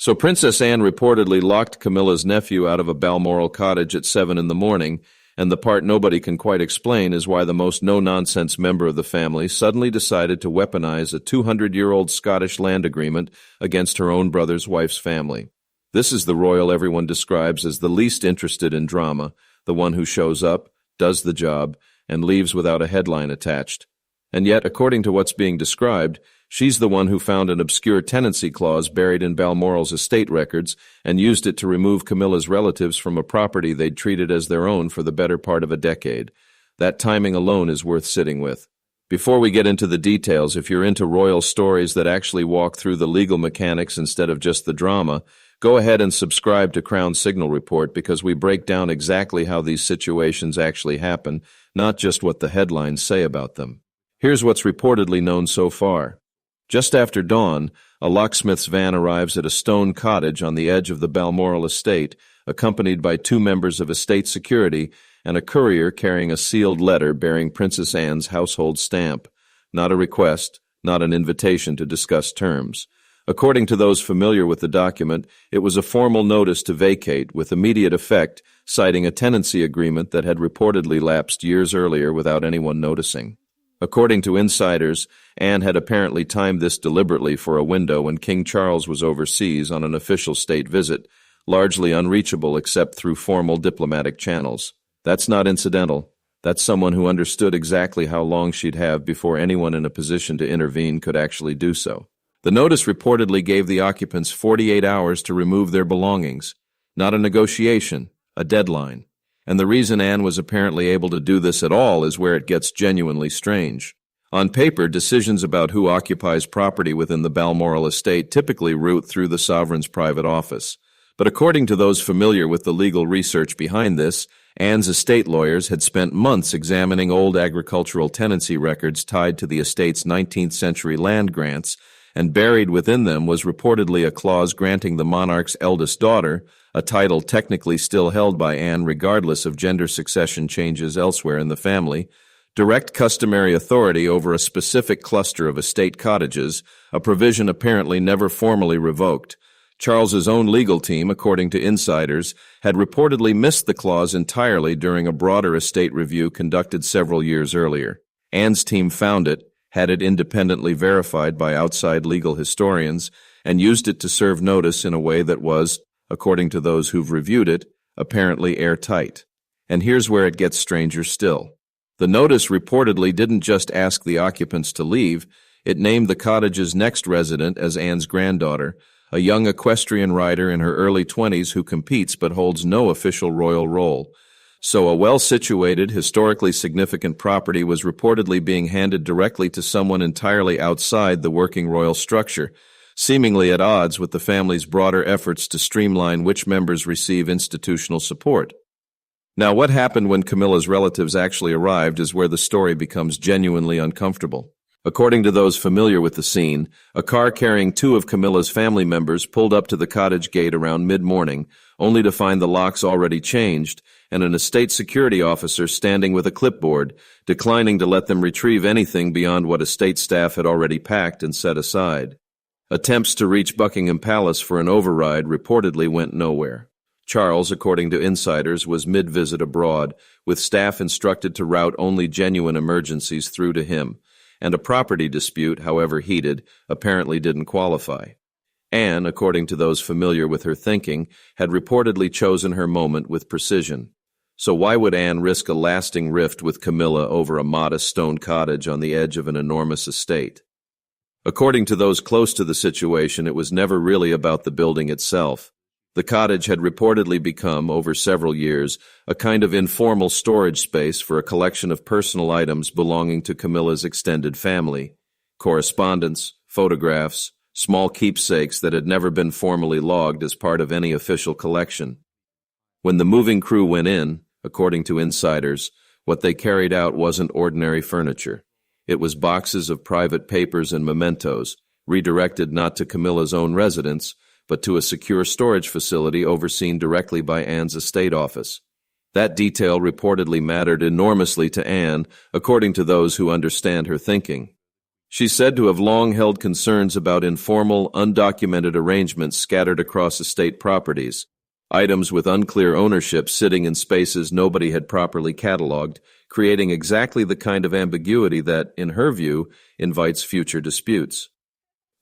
So Princess Anne reportedly locked Camilla's nephew out of a Balmoral cottage at 7 in the morning, and the part nobody can quite explain is why the most no-nonsense member of the family suddenly decided to weaponize a 200-year-old Scottish land agreement against her own brother's wife's family. This is the royal everyone describes as the least interested in drama, the one who shows up, does the job, and leaves without a headline attached. And yet, according to what's being described, she's the one who found an obscure tenancy clause buried in Balmoral's estate records and used it to remove Camilla's relatives from a property they'd treated as their own for the better part of a decade. That timing alone is worth sitting with. Before we get into the details, if you're into royal stories that actually walk through the legal mechanics instead of just the drama, go ahead and subscribe to Crown Signal Report because we break down exactly how these situations actually happen, not just what the headlines say about them. Here's what's reportedly known so far. Just after dawn, a locksmith's van arrives at a stone cottage on the edge of the Balmoral estate, accompanied by 2 members of estate security and a courier carrying a sealed letter bearing Princess Anne's household stamp. Not a request, not an invitation to discuss terms. According to those familiar with the document, it was a formal notice to vacate with immediate effect, citing a tenancy agreement that had reportedly lapsed years earlier without anyone noticing. According to insiders, Anne had apparently timed this deliberately for a window when King Charles was overseas on an official state visit, largely unreachable except through formal diplomatic channels. That's not incidental. That's someone who understood exactly how long she'd have before anyone in a position to intervene could actually do so. The notice reportedly gave the occupants 48 hours to remove their belongings. Not a negotiation, a deadline. And the reason Anne was apparently able to do this at all is where it gets genuinely strange. On paper, decisions about who occupies property within the Balmoral estate typically route through the sovereign's private office. But according to those familiar with the legal research behind this, Anne's estate lawyers had spent months examining old agricultural tenancy records tied to the estate's 19th century land grants, and buried within them was reportedly a clause granting the monarch's eldest daughter, a title technically still held by Anne regardless of gender succession changes elsewhere in the family, direct customary authority over a specific cluster of estate cottages, a provision apparently never formally revoked. Charles's own legal team, according to insiders, had reportedly missed the clause entirely during a broader estate review conducted several years earlier. Anne's team found it, had it independently verified by outside legal historians, and used it to serve notice in a way that was, according to those who've reviewed it, apparently airtight. And here's where it gets stranger still. The notice reportedly didn't just ask the occupants to leave, it named the cottage's next resident as Anne's granddaughter, a young equestrian rider in her early 20s who competes but holds no official royal role. So a well-situated, historically significant property was reportedly being handed directly to someone entirely outside the working royal structure, seemingly at odds with the family's broader efforts to streamline which members receive institutional support. Now, what happened when Camilla's relatives actually arrived is where the story becomes genuinely uncomfortable. According to those familiar with the scene, a car carrying 2 of Camilla's family members pulled up to the cottage gate around mid-morning, only to find the locks already changed, and an estate security officer standing with a clipboard, declining to let them retrieve anything beyond what estate staff had already packed and set aside. Attempts to reach Buckingham Palace for an override reportedly went nowhere. Charles, according to insiders, was mid-visit abroad, with staff instructed to route only genuine emergencies through to him, and a property dispute, however heated, apparently didn't qualify. Anne, according to those familiar with her thinking, had reportedly chosen her moment with precision. So why would Anne risk a lasting rift with Camilla over a modest stone cottage on the edge of an enormous estate? According to those close to the situation, it was never really about the building itself. The cottage had reportedly become, over several years, a kind of informal storage space for a collection of personal items belonging to Camilla's extended family. Correspondence, photographs, small keepsakes that had never been formally logged as part of any official collection. When the moving crew went in, according to insiders, what they carried out wasn't ordinary furniture. It was boxes of private papers and mementos, redirected not to Camilla's own residence, but to a secure storage facility overseen directly by Anne's estate office. That detail reportedly mattered enormously to Anne, according to those who understand her thinking. She's said to have long held concerns about informal, undocumented arrangements scattered across estate properties, items with unclear ownership sitting in spaces nobody had properly cataloged, creating exactly the kind of ambiguity that, in her view, invites future disputes.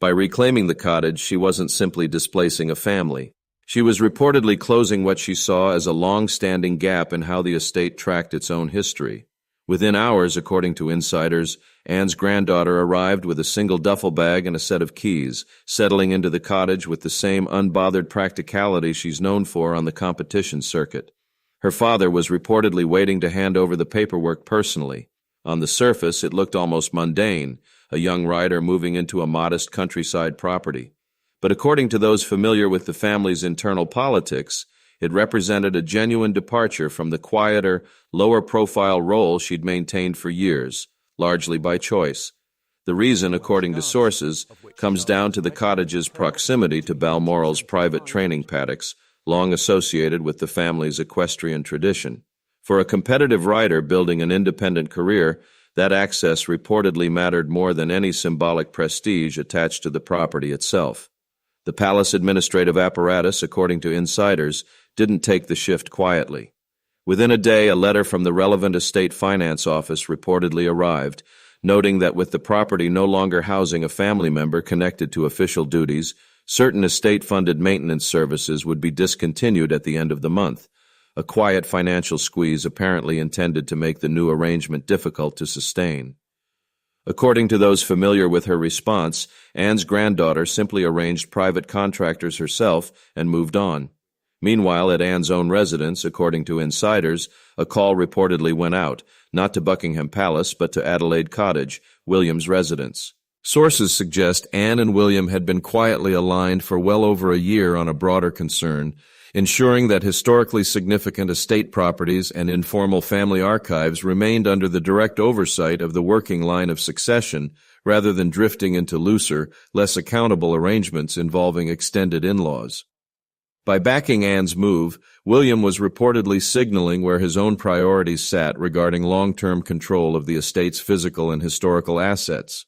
By reclaiming the cottage, she wasn't simply displacing a family. She was reportedly closing what she saw as a long-standing gap in how the estate tracked its own history. Within hours, according to insiders, Anne's granddaughter arrived with a single duffel bag and a set of keys, settling into the cottage with the same unbothered practicality she's known for on the competition circuit. Her father was reportedly waiting to hand over the paperwork personally. On the surface, it looked almost mundane, a young rider moving into a modest countryside property. But according to those familiar with the family's internal politics, it represented a genuine departure from the quieter, lower-profile role she'd maintained for years, largely by choice. The reason, according to sources, comes down to the cottage's proximity to Balmoral's private training paddocks, long associated with the family's equestrian tradition. For a competitive rider building an independent career, that access reportedly mattered more than any symbolic prestige attached to the property itself. The palace administrative apparatus, according to insiders, didn't take the shift quietly. Within a day, a letter from the relevant estate finance office reportedly arrived, noting that with the property no longer housing a family member connected to official duties, certain estate-funded maintenance services would be discontinued at the end of the month, a quiet financial squeeze apparently intended to make the new arrangement difficult to sustain. According to those familiar with her response, Anne's granddaughter simply arranged private contractors herself and moved on. Meanwhile, at Anne's own residence, according to insiders, a call reportedly went out, not to Buckingham Palace, but to Adelaide Cottage, William's residence. Sources suggest Anne and William had been quietly aligned for well over a year on a broader concern, ensuring that historically significant estate properties and informal family archives remained under the direct oversight of the working line of succession, rather than drifting into looser, less accountable arrangements involving extended in-laws. By backing Anne's move, William was reportedly signaling where his own priorities sat regarding long-term control of the estate's physical and historical assets.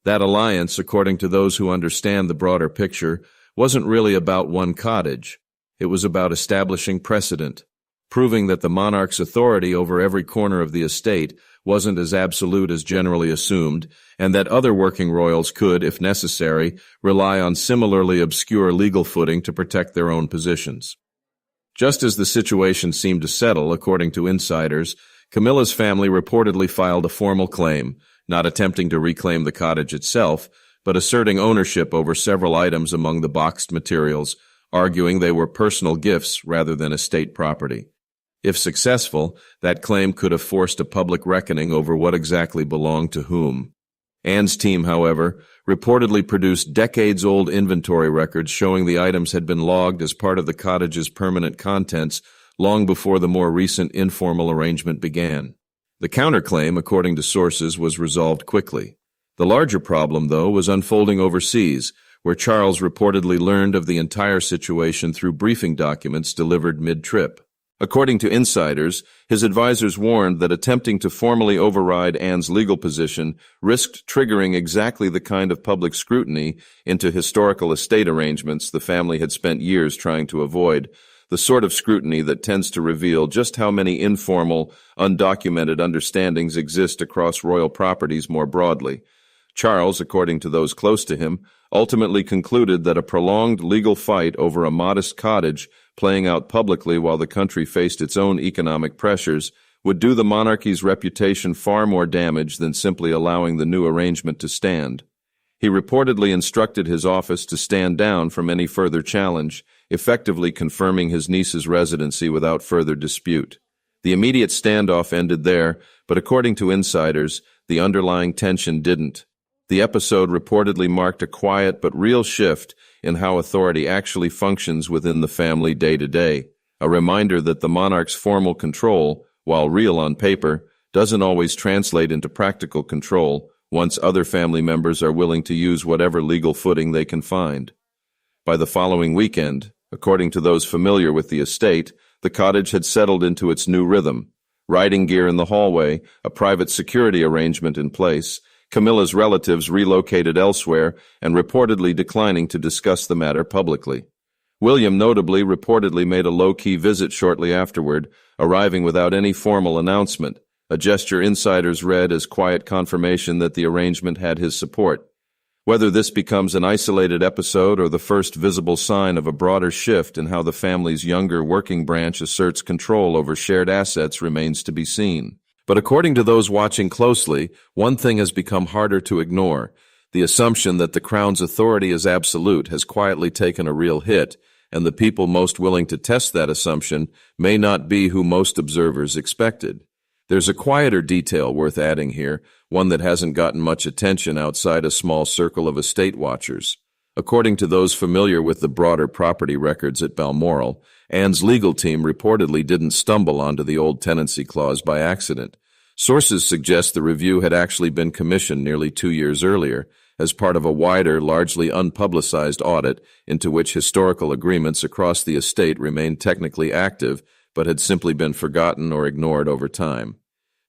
That alliance, according to those who understand the broader picture, wasn't really about one cottage. It was about establishing precedent, proving that the monarch's authority over every corner of the estate wasn't as absolute as generally assumed, and that other working royals could, if necessary, rely on similarly obscure legal footing to protect their own positions. Just as the situation seemed to settle, according to insiders, Camilla's family reportedly filed a formal claim, not attempting to reclaim the cottage itself, but asserting ownership over several items among the boxed materials, arguing they were personal gifts rather than estate property. If successful, that claim could have forced a public reckoning over what exactly belonged to whom. Anne's team, however, reportedly produced decades-old inventory records showing the items had been logged as part of the cottage's permanent contents long before the more recent informal arrangement began. The counterclaim, according to sources, was resolved quickly. The larger problem, though, was unfolding overseas, where Charles reportedly learned of the entire situation through briefing documents delivered mid-trip. According to insiders, his advisors warned that attempting to formally override Anne's legal position risked triggering exactly the kind of public scrutiny into historical estate arrangements the family had spent years trying to avoid, the sort of scrutiny that tends to reveal just how many informal, undocumented understandings exist across royal properties more broadly. Charles, according to those close to him, ultimately concluded that a prolonged legal fight over a modest cottage playing out publicly while the country faced its own economic pressures would do the monarchy's reputation far more damage than simply allowing the new arrangement to stand. He reportedly instructed his office to stand down from any further challenge, effectively confirming his niece's residency without further dispute. The immediate standoff ended there, but according to insiders, the underlying tension didn't. The episode reportedly marked a quiet but real shift in how authority actually functions within the family day to day, a reminder that the monarch's formal control, while real on paper, doesn't always translate into practical control once other family members are willing to use whatever legal footing they can find. By the following weekend, according to those familiar with the estate, the cottage had settled into its new rhythm. Riding gear in the hallway, a private security arrangement in place, Camilla's relatives relocated elsewhere and reportedly declining to discuss the matter publicly. William notably reportedly made a low-key visit shortly afterward, arriving without any formal announcement, a gesture insiders read as quiet confirmation that the arrangement had his support. Whether this becomes an isolated episode or the first visible sign of a broader shift in how the family's younger working branch asserts control over shared assets remains to be seen. But according to those watching closely, one thing has become harder to ignore. The assumption that the Crown's authority is absolute has quietly taken a real hit, and the people most willing to test that assumption may not be who most observers expected. There's a quieter detail worth adding here, one that hasn't gotten much attention outside a small circle of estate watchers. According to those familiar with the broader property records at Balmoral, Anne's legal team reportedly didn't stumble onto the old tenancy clause by accident. Sources suggest the review had actually been commissioned nearly 2 years earlier, as part of a wider, largely unpublicized audit into which historical agreements across the estate remained technically active but had simply been forgotten or ignored over time.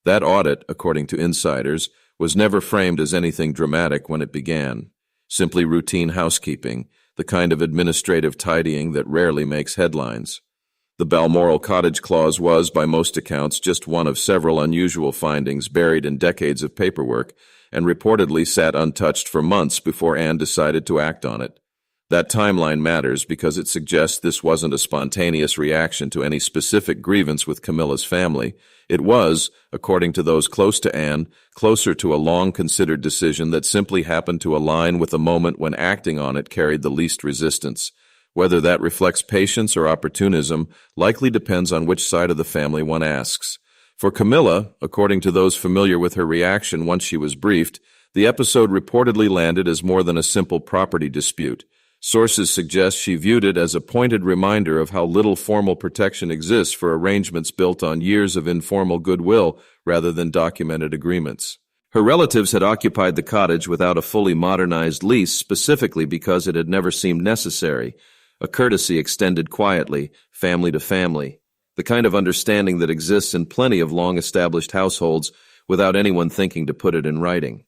That audit, according to insiders, was never framed as anything dramatic when it began. Simply routine housekeeping, the kind of administrative tidying that rarely makes headlines. The Balmoral cottage clause was, by most accounts, just one of several unusual findings buried in decades of paperwork, and reportedly sat untouched for months before Anne decided to act on it. That timeline matters because it suggests this wasn't a spontaneous reaction to any specific grievance with Camilla's family. It was, according to those close to Anne, closer to a long-considered decision that simply happened to align with a moment when acting on it carried the least resistance. Whether that reflects patience or opportunism likely depends on which side of the family one asks. For Camilla, according to those familiar with her reaction once she was briefed, the episode reportedly landed as more than a simple property dispute. Sources suggest she viewed it as a pointed reminder of how little formal protection exists for arrangements built on years of informal goodwill rather than documented agreements. Her relatives had occupied the cottage without a fully modernized lease specifically because it had never seemed necessary, a courtesy extended quietly, family to family, the kind of understanding that exists in plenty of long-established households without anyone thinking to put it in writing.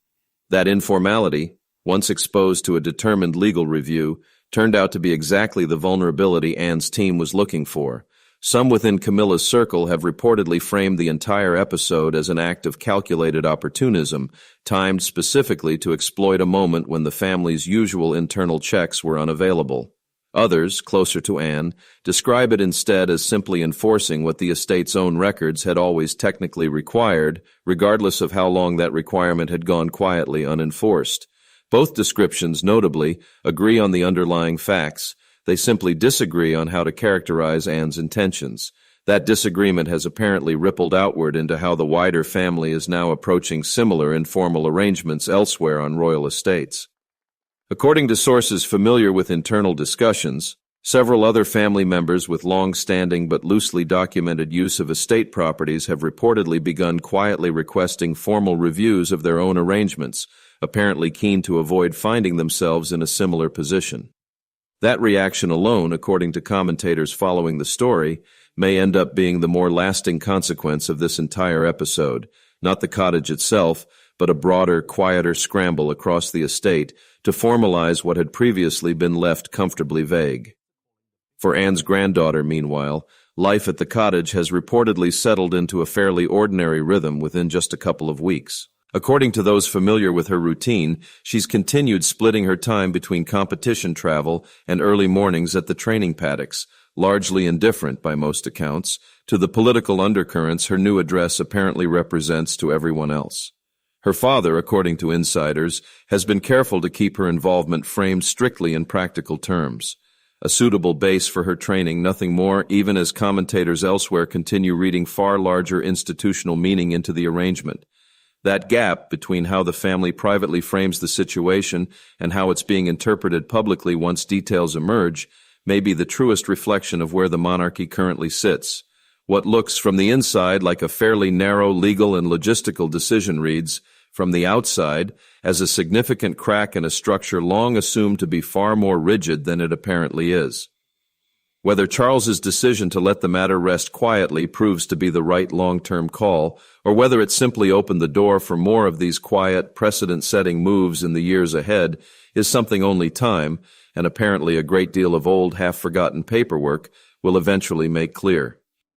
That informality, once exposed to a determined legal review, turned out to be exactly the vulnerability Anne's team was looking for. Some within Camilla's circle have reportedly framed the entire episode as an act of calculated opportunism, timed specifically to exploit a moment when the family's usual internal checks were unavailable. Others, closer to Anne, describe it instead as simply enforcing what the estate's own records had always technically required, regardless of how long that requirement had gone quietly unenforced. Both descriptions, notably, agree on the underlying facts. They simply disagree on how to characterize Anne's intentions. That disagreement has apparently rippled outward into how the wider family is now approaching similar informal arrangements elsewhere on royal estates. According to sources familiar with internal discussions, several other family members with long-standing but loosely documented use of estate properties have reportedly begun quietly requesting formal reviews of their own arrangements, apparently keen to avoid finding themselves in a similar position. That reaction alone, according to commentators following the story, may end up being the more lasting consequence of this entire episode, not the cottage itself, but a broader, quieter scramble across the estate to formalize what had previously been left comfortably vague. For Anne's granddaughter, meanwhile, life at the cottage has reportedly settled into a fairly ordinary rhythm within just a couple of weeks. According to those familiar with her routine, she's continued splitting her time between competition travel and early mornings at the training paddocks, largely indifferent, by most accounts, to the political undercurrents her new address apparently represents to everyone else. Her father, according to insiders, has been careful to keep her involvement framed strictly in practical terms. A suitable base for her training, nothing more, even as commentators elsewhere continue reading far larger institutional meaning into the arrangement. That gap between how the family privately frames the situation and how it's being interpreted publicly once details emerge may be the truest reflection of where the monarchy currently sits. What looks from the inside like a fairly narrow legal and logistical decision reads, from the outside, as a significant crack in a structure long assumed to be far more rigid than it apparently is. Whether Charles's decision to let the matter rest quietly proves to be the right long-term call, or whether it simply opened the door for more of these quiet, precedent-setting moves in the years ahead, is something only time, and apparently a great deal of old, half-forgotten paperwork, will eventually make clear.